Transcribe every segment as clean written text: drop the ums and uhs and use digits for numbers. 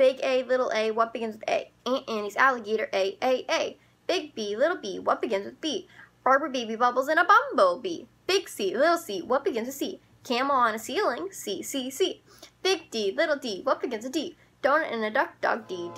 big A, little a, what begins with A? Aunt Annie's alligator, A. Big B, little b, what begins with B? Barbara Baby Bubbles and a bumblebee. Big C, little c, what begins with C? Camel on a ceiling, C. Big D, little d, what begins with D? Donut and a duck, dog, D.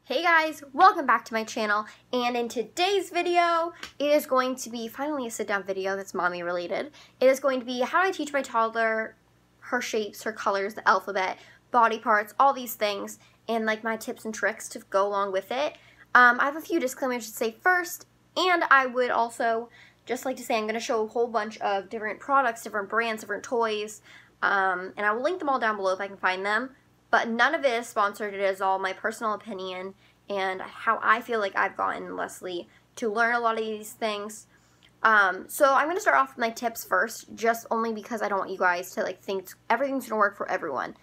Hey guys, welcome back to my channel, and in today's video, it is going to be finally a sit-down video that's mommy related. It is going to be how I teach my toddler her shapes, her colors, the alphabet, body parts, all these things, and like my tips and tricks to go along with it. I have a few disclaimers to say first, and I would also just like to say I'm going to show a whole bunch of different products, different brands, different toys, and I will link them all down below if I can find them. But none of it is sponsored. It is all my personal opinion and how I feel like I've gotten Leslie to learn a lot of these things. So I'm going to start off with my tips first, just only because I don't want you guys to like think everything's going to work for everyone.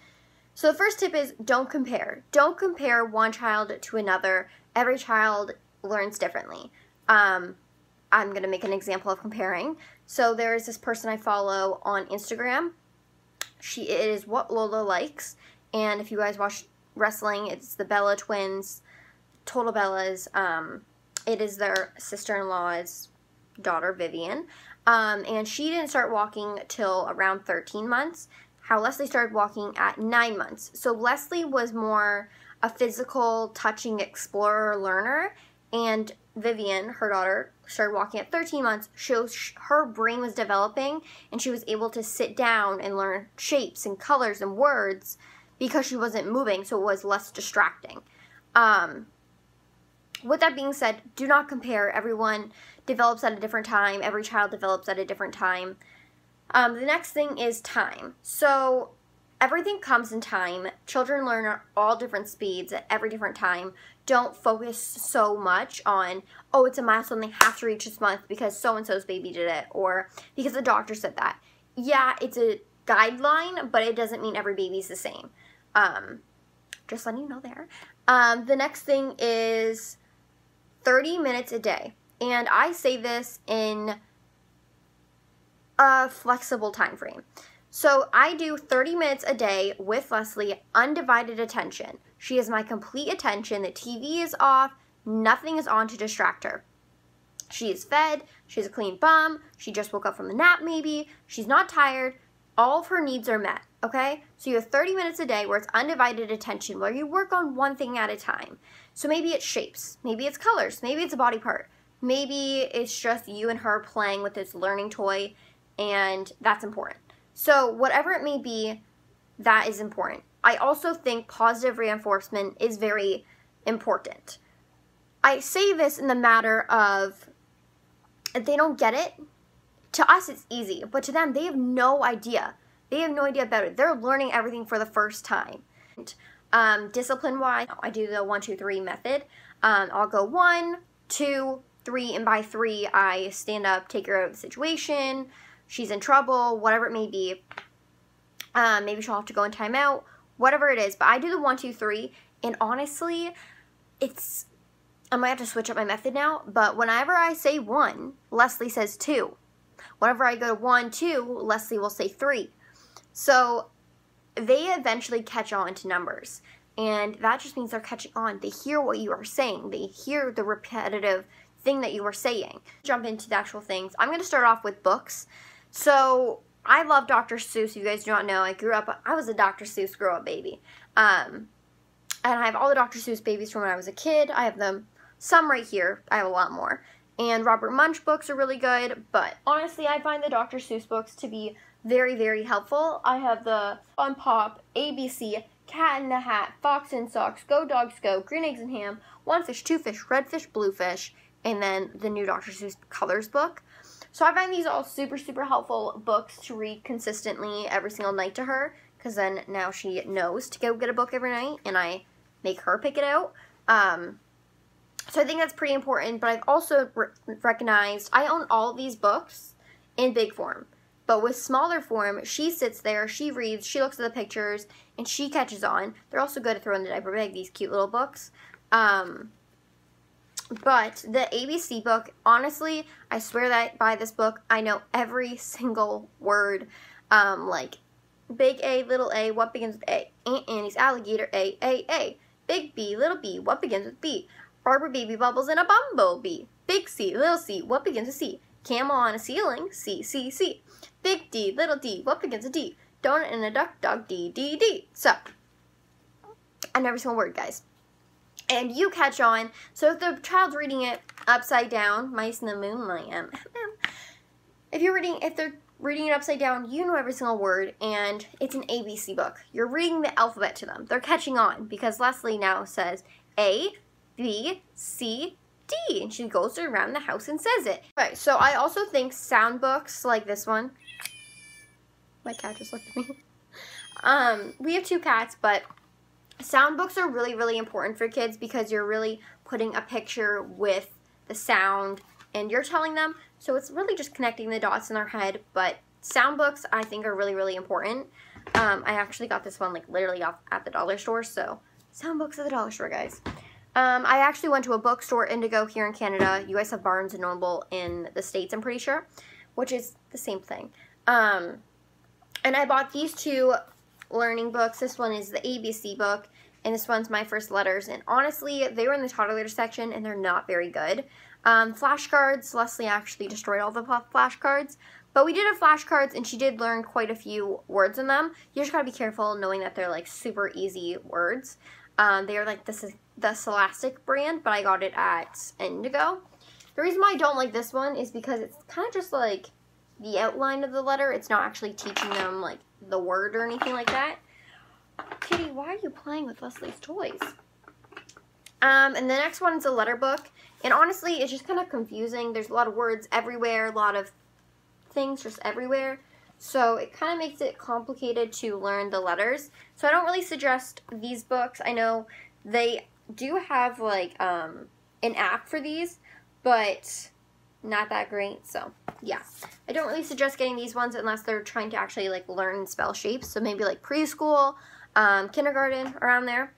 So the first tip is don't compare. Don't compare one child to another. Every child learns differently. I'm going to make an example of comparing. So there is this person I follow on Instagram. She is What Lola Likes. And if you guys watch wrestling, it's the Bella twins, Total Bellas. It is their sister-in-law's daughter, Vivian. And she didn't start walking till around 13 months. How Leslie started walking at 9 months. So Leslie was more a physical, touching, explorer, learner. And Vivian, her daughter, started walking at 13 months. Her brain was developing, and she was able to sit down and learn shapes and colors and words, because she wasn't moving, so it was less distracting. With that being said, do not compare. Everyone develops at a different time. Every child develops at a different time. The next thing is time. So everything comes in time. Children learn at all different speeds at every different time. Don't focus so much on, oh, it's a milestone they have to reach this month because so-and-so's baby did it, or because the doctor said that. Yeah, it's a guideline, but it doesn't mean every baby's the same. Just letting you know there. The next thing is 30 minutes a day. And I say this in a flexible time frame. So I do 30 minutes a day with Leslie, undivided attention. She has my complete attention. The TV is off. Nothing is on to distract her. She is fed. She has a clean bum. She just woke up from the nap maybe. She's not tired. All of her needs are met, okay? So you have 30 minutes a day where it's undivided attention, where you work on one thing at a time. So maybe it's shapes, maybe it's colors, maybe it's a body part, maybe it's just you and her playing with this learning toy, and that's important. So whatever it may be, that is important. I also think positive reinforcement is very important. I say this in the matter of, if they don't get it, to us, it's easy, but to them, they have no idea. They have no idea about it. They're learning everything for the first time. Discipline-wise, I do the 1, 2, 3 method. I'll go 1, 2, 3, and by 3, I stand up, take her out of the situation. She's in trouble, whatever it may be. Maybe she'll have to go in timeout, whatever it is. But I do the 1, 2, 3, and honestly, I might have to switch up my method now, but whenever I say 1, Leslie says 2. Whenever I go to 1, 2, Leslie will say 3. So they eventually catch on to numbers. And that just means they're catching on. They hear what you are saying. They hear the repetitive thing that you are saying. Jump into the actual things. I'm going to start off with books. So I love Dr. Seuss. If you guys do not know, I was a Dr. Seuss grow-up baby. And I have all the Dr. Seuss babies from when I was a kid. I have them, some right here. I have a lot more. And Robert Munch books are really good, but honestly, I find the Dr. Seuss books to be very, very helpful. I have the Fun Pop, ABC, Cat in the Hat, Fox in Socks, Go Dogs Go, Green Eggs and Ham, One Fish, Two Fish, Red Fish, Blue Fish, and then the new Dr. Seuss Colors book. So I find these all super, super helpful books to read consistently every single night to her, because then now she knows to go get a book every night, and I make her pick it out. So I think that's pretty important, but I've also recognized I own all of these books in big form. But with smaller form, she sits there, she reads, she looks at the pictures, and she catches on. They're also good to throw in the diaper bag, these cute little books. But the ABC book, honestly, I swear that by this book, I know every single word, like Big A, little a, what begins with A? Aunt Annie's alligator, A, A, A. Big B, little b, what begins with B? Barber baby bubbles in a bumblebee. Big C, little c, what begins with C? Camel on a ceiling, C, C, C. Big D, little d, what begins with D? Donut in a duck, dog, D, D, D. So, I know every single word, guys. And you catch on. So if the child's reading it upside down, mice in the moonlight, if they're reading it upside down, you know every single word, and it's an ABC book. You're reading the alphabet to them. They're catching on because Leslie now says A, B, C, D, and she goes around the house and says it. Okay, so I also think sound books like this one. My cat just looked at me. We have 2 cats, but sound books are really, really important for kids because you're really putting a picture with the sound and you're telling them. So it's really just connecting the dots in their head. But sound books, I think, are really, really important. I actually got this one like literally off at the dollar store. So sound books at the dollar store, guys. I actually went to a bookstore, Indigo, here in Canada. You guys have Barnes & Noble in the States, I'm pretty sure, which is the same thing. And I bought these 2 learning books. This one is the ABC book, and this one's My First Letters. And honestly, they were in the toddler section, and they're not very good. Flashcards, Leslie actually destroyed all the flashcards. But we did have flashcards, and she did learn quite a few words in them. You just gotta be careful knowing that they're like super easy words. They are like the Scholastic brand, but I got it at Indigo. The reason why I don't like this one is because it's kind of just like the outline of the letter. It's not actually teaching them like the word or anything like that. Kitty, why are you playing with Leslie's toys? And the next one is a letter book. And honestly, it's just kind of confusing. There's a lot of words everywhere, a lot of things just everywhere. So it kind of makes it complicated to learn the letters. So I don't really suggest these books. I know they do have like an app for these, but not that great. So yeah, I don't really suggest getting these ones unless they're trying to actually like learn and spell shapes. So maybe like preschool, kindergarten, around there.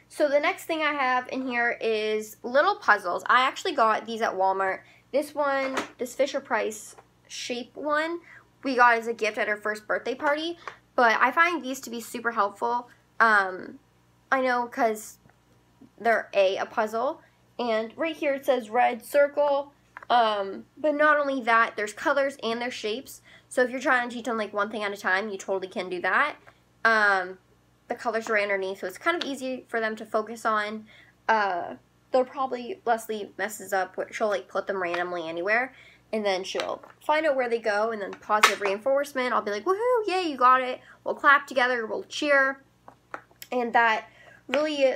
So the next thing I have in here is little puzzles. I actually got these at Walmart. This one, this Fisher-Price shape one, we got as a gift at our first birthday party. But I find these to be super helpful. I know because they're a puzzle. And right here it says red circle. But not only that, there's colors and there's shapes. So if you're trying to teach them like one thing at a time, you totally can do that. The colors are right underneath, so it's kind of easy for them to focus on. They'll probably, Leslie messes up, she'll like put them randomly anywhere, and then she'll find out where they go, and then positive reinforcement, I'll be like, woohoo, yay, you got it, we'll clap together, we'll cheer, and that really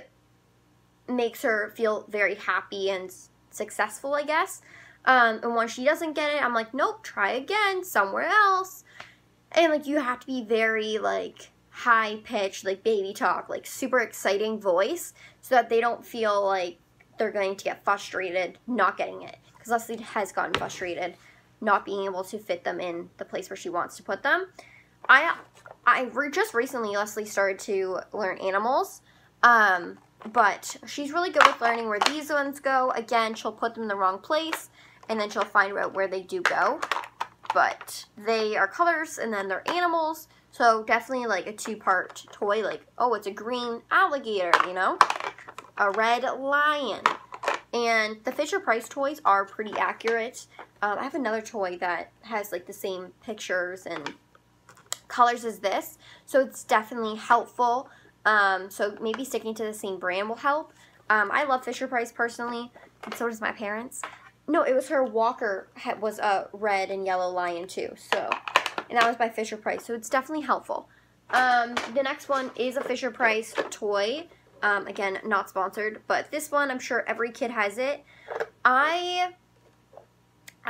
makes her feel very happy and successful, I guess. And when she doesn't get it, I'm like, nope, try again, somewhere else. And like, you have to be very like high-pitched, like baby talk, like super exciting voice, so that they don't feel like they're going to get frustrated not getting it. Because Leslie has gotten frustrated not being able to fit them in the place where she wants to put them. Just recently, Leslie started to learn animals, but she's really good with learning where these ones go. Again, she'll put them in the wrong place, and then she'll find out where they do go. But they are colors, and then they're animals. So definitely like a 2-part toy, like, oh, it's a green alligator, you know, a red lion. And the Fisher-Price toys are pretty accurate. I have another toy that has like the same pictures and colors as this, so it's definitely helpful. So maybe sticking to the same brand will help. I love Fisher-Price personally, and so does my parents. No, it was her Walker was a red and yellow lion too, so... And that was by Fisher-Price, so it's definitely helpful. The next one is a Fisher-Price toy. Again, not sponsored, but this one, I'm sure every kid has it. I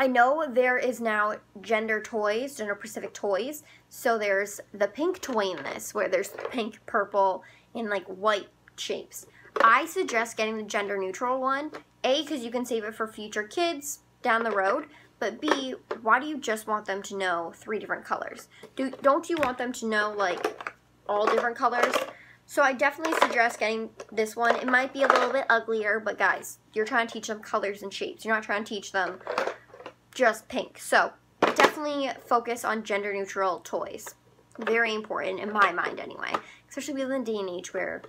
know there is now gender-specific toys. So there's the pink toy in this, where there's pink, purple, and like white shapes. I suggest getting the gender-neutral one. A, because you can save it for future kids down the road. But B, why do you just want them to know 3 different colors? Don't you want them to know, like, all different colors? So I definitely suggest getting this one. It might be a little bit uglier, but guys, you're trying to teach them colors and shapes. You're not trying to teach them just pink. So definitely focus on gender-neutral toys. Very important in my mind anyway, especially in the day and age where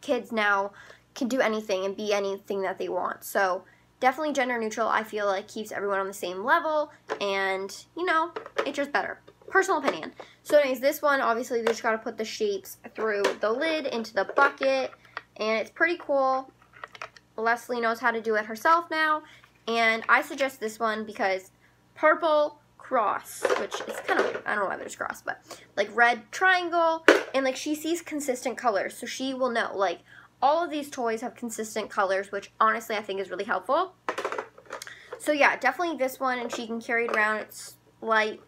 kids now can do anything and be anything that they want. So definitely gender neutral, I feel like keeps everyone on the same level, and you know, it's just better. Personal opinion. So anyways, this one, obviously they just got to put the shapes through the lid into the bucket, and it's pretty cool. Leslie knows how to do it herself now, and I suggest this one because purple cross, which is kind of weird. I don't know why there's cross, but like red triangle, and like she sees consistent colors, so she will know. Like all of these toys have consistent colors, which honestly I think is really helpful. So yeah, definitely this one, and she can carry it around. It's light,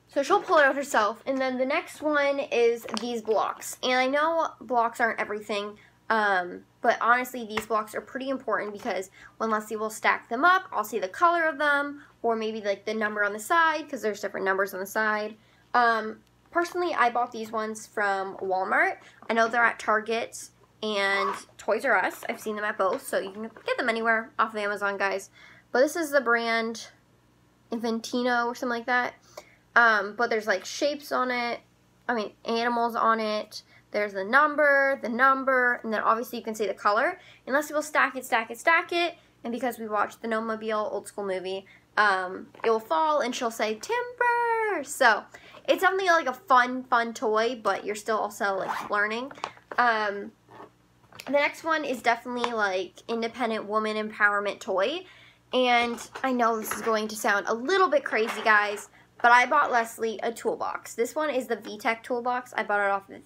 so she'll pull it out herself. And then the next one is these blocks, and I know blocks aren't everything, but honestly these blocks are pretty important because when Leslie will stack them up, I'll see the color of them, or maybe like the number on the side, because there's different numbers on the side. Personally, I bought these ones from Walmart. I know they're at Target and Toys R Us. I've seen them at both, so you can get them anywhere off of Amazon, guys. But this is the brand Infantino or something like that. But there's like shapes on it, animals on it. There's the number, and then obviously you can see the color. Unless people stack it, and because we watched the No Mobile old school movie, it will fall and she'll say timber. So it's definitely like a fun toy, but you're still also like learning. The next one is definitely like independent woman empowerment toy, and I know this is going to sound a little bit crazy, guys, but I bought Leslie a toolbox. This one is the VTech toolbox. I bought it off of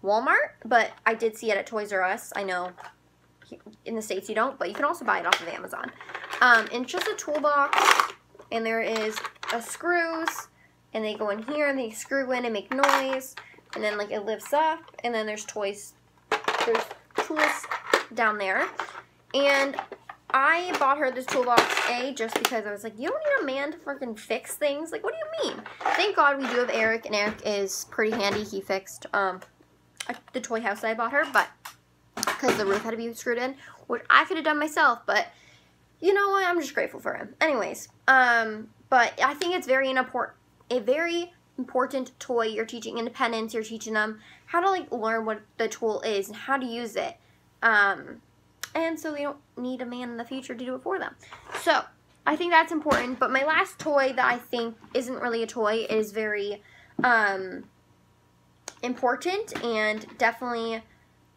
Walmart, but I did see it at Toys R Us. I know in the States you don't, but you can also buy it off of Amazon. And it's just a toolbox, and there is screws, and they go in here, and they screw in and make noise, and then like it lifts up, and then there's tools down there. And I bought her this toolbox, just because I was like, you don't need a man to freaking fix things. Like, what do you mean? Thank God we do have Eric, and Eric is pretty handy. He fixed the toy house that I bought her, but because the roof had to be screwed in, which I could have done myself, but you know what? I'm just grateful for him. Anyways, but I think it's a very important toy. You're teaching independence. You're teaching them how to like learn what the tool is and how to use it. And so they don't need a man in the future to do it for them. So I think that's important. But my last toy that I think isn't really a toy is very important and definitely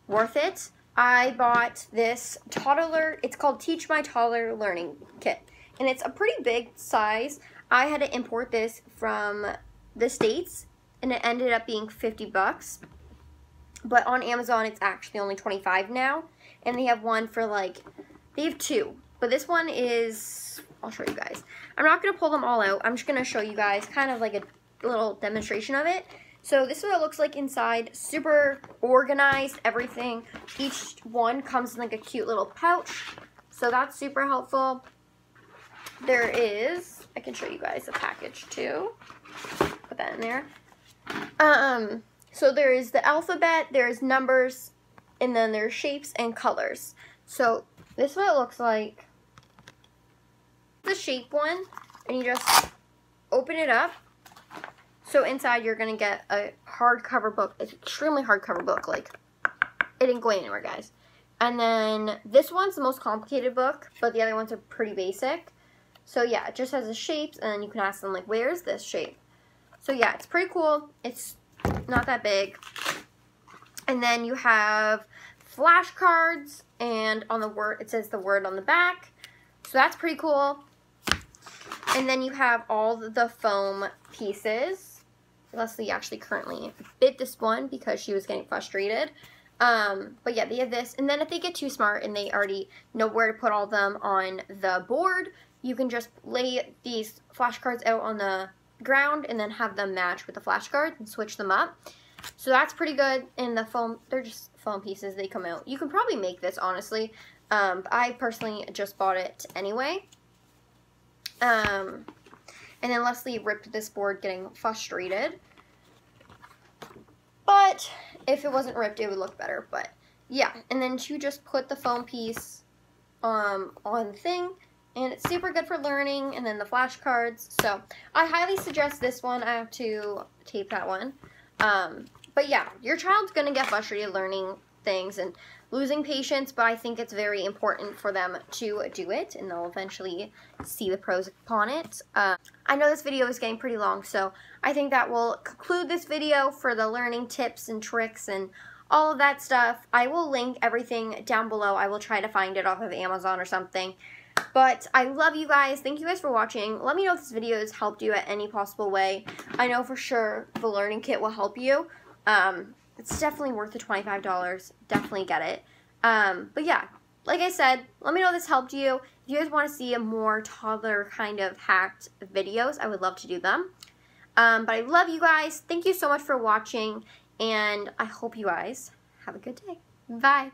worth it. I bought this Toddler. It's called Teach My Toddler Learning Kit, and it's a pretty big size. I had to import this from the States, and it ended up being 50 bucks. But on Amazon, it's actually only 25 now. And they have one for like, they have two. But this one is, I'll show you guys. I'm not going to pull them all out. I'm just going to show you guys kind of like a little demonstration of it. So this is what it looks like inside. Super organized, everything. Each one comes in like a cute little pouch. So that's super helpful. There is, I can show you guys the package too. Put that in there. So there is the alphabet, there's numbers, and then there's shapes and colors. So this is what it looks like. The shape one, and you just open it up. So inside you're going to get a hardcover book. It's an extremely hardcover book. Like, it didn't go anywhere, guys. And then this one's the most complicated book, but the other ones are pretty basic. So yeah, it just has the shapes, and then you can ask them, like, where's this shape? So yeah, it's pretty cool. It's not that big. And then you have flashcards, and on the word, it says the word on the back. So that's pretty cool. And then you have all the foam pieces. Leslie actually currently bit this one because she was getting frustrated. But yeah, they have this. And then if they get too smart and they already know where to put all of them on the board, you can just lay these flashcards out on the ground and then have them match with the flashcards and switch them up. So that's pretty good. And the foam, they're just foam pieces. They come out. You can probably make this, honestly. I personally just bought it anyway. And then Leslie ripped this board getting frustrated. But if it wasn't ripped, it would look better. But yeah, and then you just put the foam piece on the thing, And it's super good for learning, and then the flashcards. So I highly suggest this one. I have to tape that one. But yeah, your child's going to get frustrated learning things and losing patience, but I think it's very important for them to do it, and they'll eventually see the pros upon it. I know this video is getting pretty long, so I think that will conclude this video for the learning tips and tricks and all of that stuff. I will link everything down below. I will try to find it off of Amazon or something. But I love you guys. Thank you guys for watching. Let me know if this video has helped you at any possible way. I know for sure the learning kit will help you. It's definitely worth the $25. Definitely get it. But yeah, like I said, let me know if this helped you. If you guys want to see a more toddler kind of hacked videos, I would love to do them. But I love you guys. Thank you so much for watching, and I hope you guys have a good day. Bye.